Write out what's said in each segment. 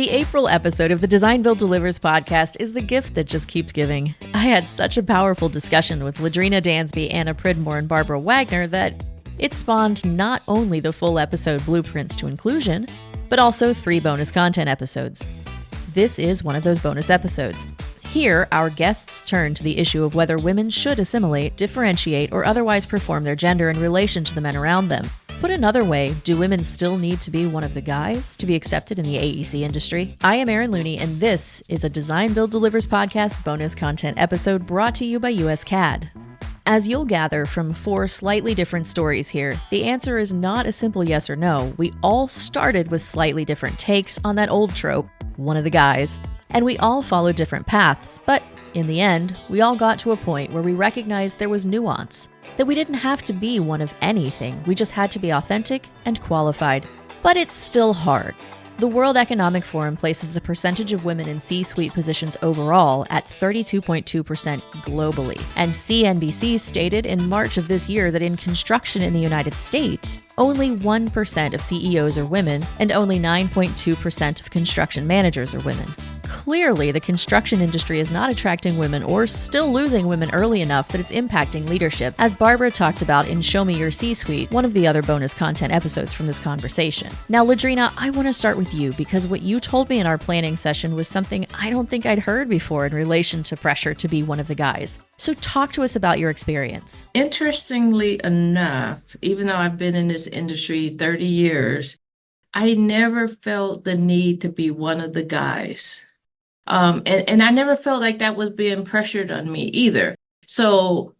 The April episode of the Design Build Delivers podcast is the gift that just keeps giving. I had such a powerful discussion with LaDrena Dansby, Pridmore and Barbara Wagner that it spawned not only the full episode Blueprints to Inclusion, but also 3 bonus content episodes. This is one of those bonus episodes. Here, our guests turn to the issue of whether women should assimilate, differentiate, or otherwise perform their gender in relation to the men around them. Put another way, do women still need to be one of the guys to be accepted in the AEC industry? I am Erin Looney, and this is a Design Build Delivers podcast bonus content episode brought to you by USCAD. As you'll gather from 4 slightly different stories here, the answer is not a simple yes or no. We all started with slightly different takes on that old trope, one of the guys, and we all followed different paths, but in the end, we all got to a point where we recognized there was nuance, that we didn't have to be one of anything, we just had to be authentic and qualified. But it's still hard. The World Economic Forum places the percentage of women in C-suite positions overall at 32.2% globally, and CNBC stated in March of this year that in construction in the United States, only 1% of CEOs are women, and only 9.2% of construction managers are women. Clearly, the construction industry is not attracting women or still losing women early enough that it's impacting leadership, as Barbara talked about in Show Me Your C-Suite, one of the other bonus content episodes from this conversation. Now, LaDrena, I want to start with you because what you told me in our planning session was something I don't think I'd heard before in relation to pressure to be one of the guys. So talk to us about your experience. Interestingly enough, even though I've been in this industry 30 years, I never felt the need to be one of the guys. And I never felt like that was being pressured on me either. So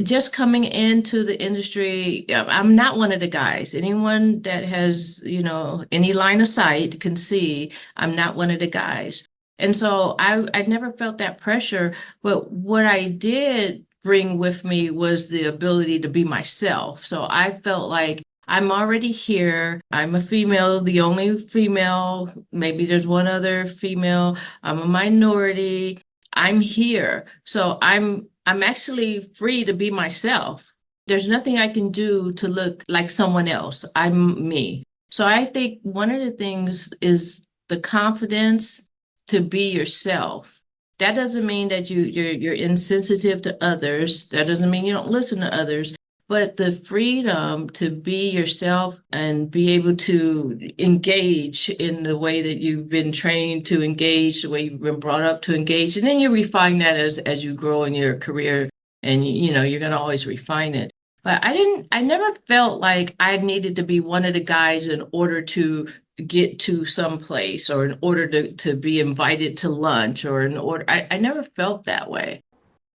just coming into the industry, I'm not one of the guys. Anyone that has, any line of sight can see I'm not one of the guys. And so I never felt that pressure. But what I did bring with me was the ability to be myself. So I felt like I'm already here. I'm a female, the only female. Maybe there's one other female. I'm a minority. I'm here. So I'm actually free to be myself. There's nothing I can do to look like someone else. I'm me. So I think one of the things is the confidence to be yourself. That doesn't mean that you're insensitive to others. That doesn't mean you don't listen to others. But the freedom to be yourself and be able to engage in the way that you've been trained to engage, the way you've been brought up to engage, and then you refine that as you grow in your career, and you're going to always refine it. But I never felt like I needed to be one of the guys in order to get to some place or in order to be invited to lunch or in order. I never felt that way.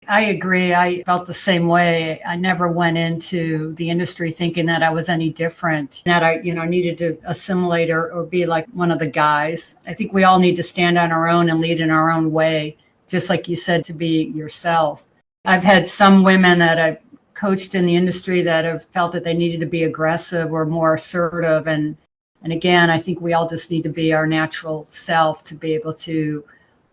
I agree. I felt the same way. I never went into the industry thinking that I was any different, that I, needed to assimilate or be like one of the guys. I think we all need to stand on our own and lead in our own way, just like you said, to be yourself. I've had some women that I've coached in the industry that have felt that they needed to be aggressive or more assertive. And again, I think we all just need to be our natural self to be able to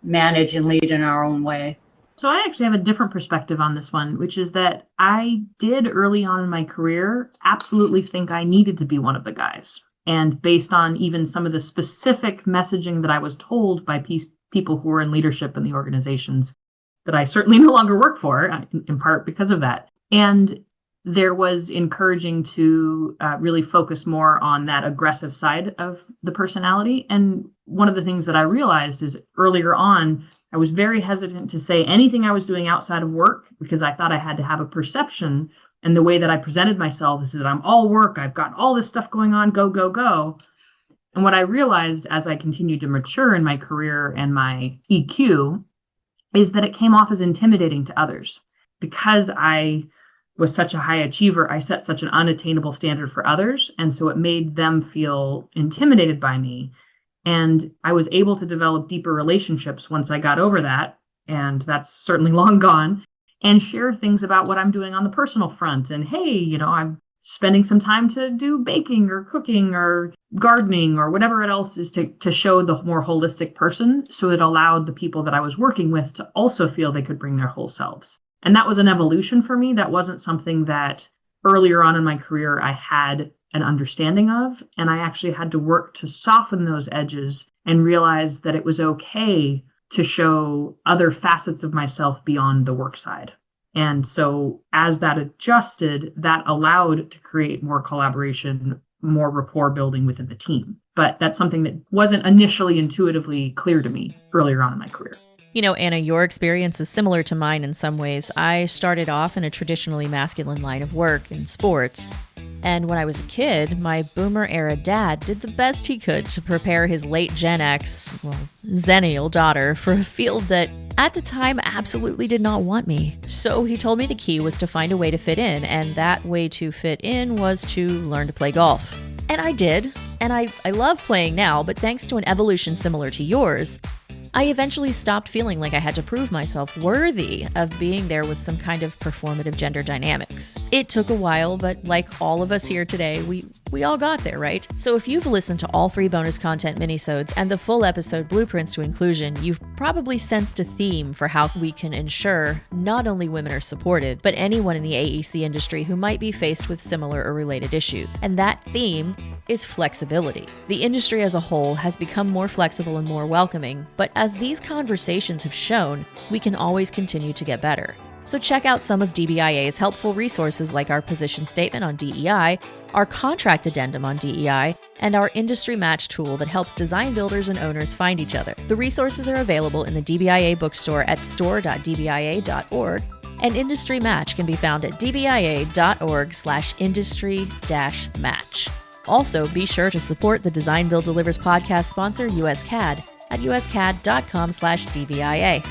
manage and lead in our own way. So I actually have a different perspective on this one, which is that I did early on in my career absolutely think I needed to be one of the guys. And based on even some of the specific messaging that I was told by people who were in leadership in the organizations that I certainly no longer work for, in part because of that. And there was encouraging to really focus more on that aggressive side of the personality. And one of the things that I realized is earlier on, I was very hesitant to say anything I was doing outside of work because I thought I had to have a perception. And the way that I presented myself is that I'm all work. I've got all this stuff going on. Go, go, go. And what I realized as I continued to mature in my career and my EQ is that it came off as intimidating to others. Because I was such a high achiever, I set such an unattainable standard for others. And so it made them feel intimidated by me. And I was able to develop deeper relationships once I got over that. And that's certainly long gone. And share things about what I'm doing on the personal front. And hey, I'm spending some time to do baking or cooking or gardening or whatever it else is to show the more holistic person. So it allowed the people that I was working with to also feel they could bring their whole selves. And that was an evolution for me. That wasn't something that earlier on in my career I had an understanding of. And I actually had to work to soften those edges and realize that it was okay to show other facets of myself beyond the work side. And so as that adjusted, that allowed to create more collaboration, more rapport building within the team. But that's something that wasn't initially intuitively clear to me earlier on in my career. You know, Anna, your experience is similar to mine in some ways. I started off in a traditionally masculine line of work in sports. And when I was a kid, my boomer-era dad did the best he could to prepare his late Gen X, Zennial daughter for a field that, at the time, absolutely did not want me. So he told me the key was to find a way to fit in, and that way to fit in was to learn to play golf. And I did, and I love playing now, but thanks to an evolution similar to yours, I eventually stopped feeling like I had to prove myself worthy of being there with some kind of performative gender dynamics. It took a while, but like all of us here today, we all got there, right? So if you've listened to all 3 bonus content minisodes and the full episode Blueprints to Inclusion, you've probably sensed a theme for how we can ensure not only women are supported, but anyone in the AEC industry who might be faced with similar or related issues. And that theme is flexibility. The industry as a whole has become more flexible and more welcoming, but as these conversations have shown, we can always continue to get better. So check out some of DBIA's helpful resources like our position statement on DEI, our contract addendum on DEI, and our industry match tool that helps design builders and owners find each other. The resources are available in the DBIA bookstore at store.dbia.org, and Industry Match can be found at dbia.org/industry-match. Also, be sure to support the Design Build Delivers podcast sponsor, USCAD, at uscad.com/DBIA.